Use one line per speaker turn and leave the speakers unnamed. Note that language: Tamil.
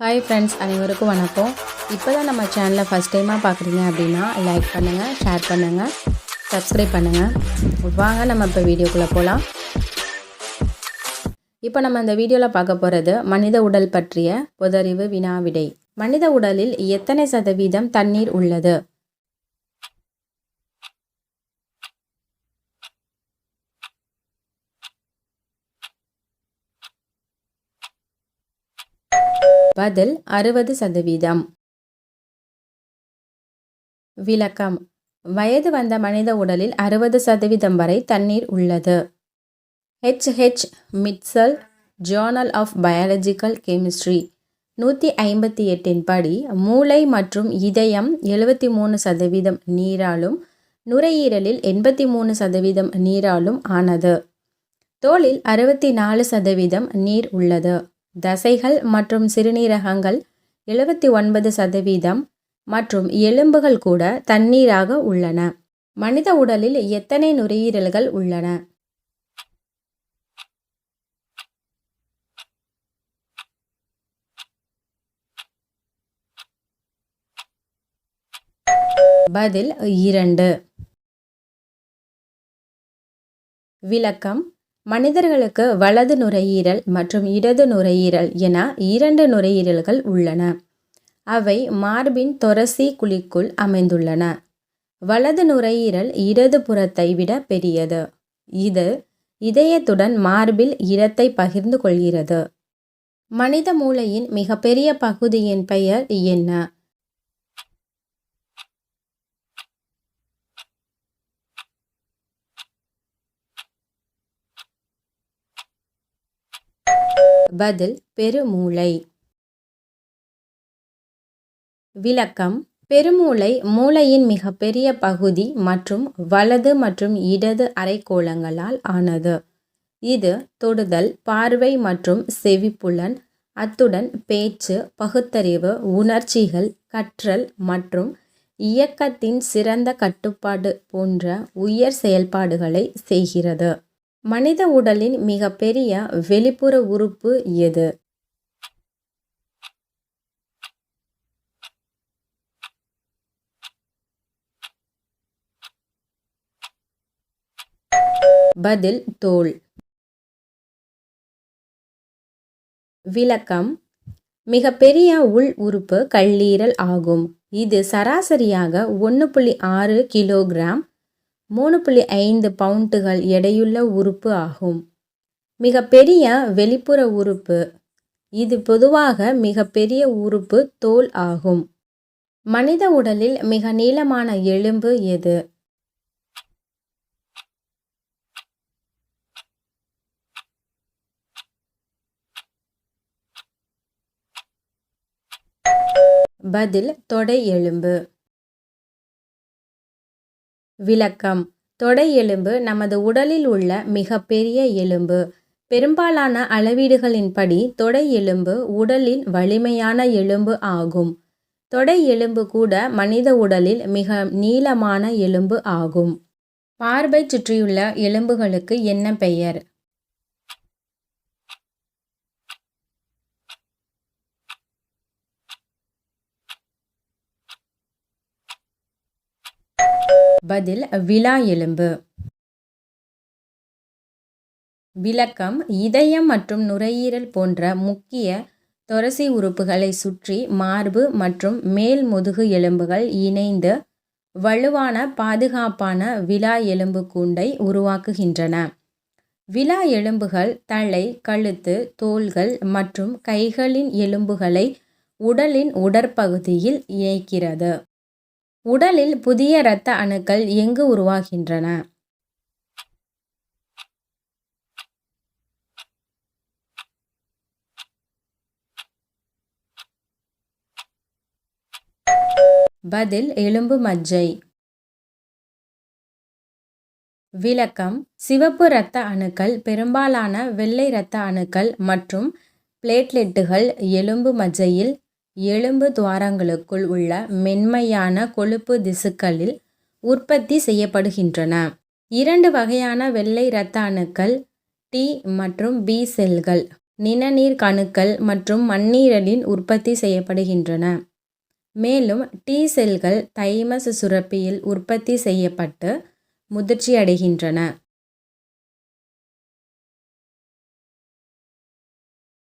ஹாய் ஃப்ரெண்ட்ஸ், அனைவருக்கும் வணக்கம். இப்போ தான் நம்ம சேனலை ஃபஸ்ட் டைமாக பார்க்குறீங்க அப்படின்னா லைக் பண்ணுங்கள், ஷேர் பண்ணுங்கள், சப்ஸ்கிரைப் பண்ணுங்கள். வாங்க நம்ம இப்போ வீடியோக்குள்ளே போகலாம். இப்போ நம்ம இந்த வீடியோவில் பார்க்க போகிறது மனித உடல் பற்றிய பொதறிவு வினாவிடை. மனித உடலில் எத்தனை சதவீதம் தண்ணீர் உள்ளது? பதில் 60%. விளக்கம்: வயது வந்த மனித உடலில் 60% வரை தண்ணீர் உள்ளது. H.H. Mitchell, journal of biological chemistry 158 படி மூளை மற்றும் இதயம் 73% நீராலும் நுரையீரலில் 83% நீராலும் ஆனது. தோலில் 64% நீர் உள்ளது. தசைகள் மற்றும் சிறுநீரகங்கள் 79% மற்றும் எலும்புகள் கூட தண்ணீராக உள்ளன. மனித உடலில் எத்தனை நுரையீரல்கள் உள்ளன? பதில் 2. விளக்கம்: மனிதர்களுக்கு வலது நுரையீரல் மற்றும் இடது நுரையீரல் என 2 நுரையீரல்கள் உள்ளன. அவை மார்பின் தொரசி குழிக்குள் அமைந்துள்ளன. வலது நுரையீரல் இடது புறத்தை விட பெரியது. இது இதயத்துடன் மார்பில் இடத்தை பகிர்ந்து கொள்கிறது. மனித மூளையின் மிகப்பெரிய பகுதியின் பெயர் என்ன? பதில் பெருமூளை. விளக்கம்: பெருமூளை மூளையின் மிகப்பெரிய பகுதி மற்றும் வலது மற்றும் இடது அரைக்கோளங்களால் ஆனது. இது தொடுதல், பார்வை மற்றும் செவிப்புலன், அத்துடன் பேச்சு, பகுத்தறிவு, உணர்ச்சிகள், கற்றல் மற்றும் இயக்கத்தின் சிறந்த கட்டுப்பாடு போன்ற உயர் செயல்பாடுகளை செய்கிறது. மனித உடலின் மிகப்பெரிய வெளிப்புற உறுப்பு எது? பதில் தோல். விளக்கம்: மிகப்பெரிய உள் உறுப்பு கல்லீரல் ஆகும். இது சராசரியாக 1.6 கிலோகிராம் 3.5 பவுண்டுகள் எடையுள்ள உறுப்பு ஆகும். மிகப்பெரிய வெளிப்புற உறுப்பு: இது பொதுவாக மிகப்பெரிய உறுப்பு தோல் ஆகும். மனித உடலில் மிக நீளமான எலும்பு எது? பதில் தொடை எலும்பு. விளக்கம்: தொடை எலும்பு நமது உடலில் உள்ள மிகப்பெரிய எலும்பு. பெரும்பாலான அளவீடுகளின்படி தொடை எலும்பு உடலின் வலிமையான எலும்பு ஆகும். தொடை எலும்பு கூட மனித உடலில் மிக நீளமான எலும்பு ஆகும். மார்பை சுற்றியுள்ள எலும்புகளுக்கு என்ன பெயர்? பதில் விலா எலும்பு. விளக்கம்: இதயம் மற்றும் நுரையீரல் போன்ற முக்கிய தொரசி உறுப்புகளை சுற்றி மார்பு மற்றும் மேல் முதுகு எலும்புகள் இணைந்து வலுவான பாதுகாப்பான விலா எலும்பு கூண்டை உருவாக்குகின்றன. விலா எலும்புகள் தலை, கழுத்து, தோள்கள் மற்றும் கைகளின் எலும்புகளை உடலின் உடற்பகுதியில் இணைக்கிறது. உடலில் புதிய இரத்த அணுக்கள் எங்கு உருவாகின்றன? பதில் எலும்பு மஜ்ஜை. விளக்கம்: சிவப்பு இரத்த அணுக்கள், பெரும்பாலான வெள்ளை இரத்த அணுக்கள் மற்றும் பிளேட்லெட்டுகள் எலும்பு மஜ்ஜையில் எலும்பு துவாரங்களுக்குள் உள்ள மென்மையான கொழுப்பு திசுக்களில் உற்பத்தி செய்யப்படுகின்றன. 2 வகையான வெள்ளை இரத்த அணுக்கள், T மற்றும் B செல்கள் நிணநீர் கணுக்கள் மற்றும் மண்ணீரலில் உற்பத்தி செய்யப்படுகின்றன. மேலும் டி செல்கள் தைமஸ் சுரப்பியில் உற்பத்தி செய்யப்பட்டு முதிர்ச்சியடைகின்றன.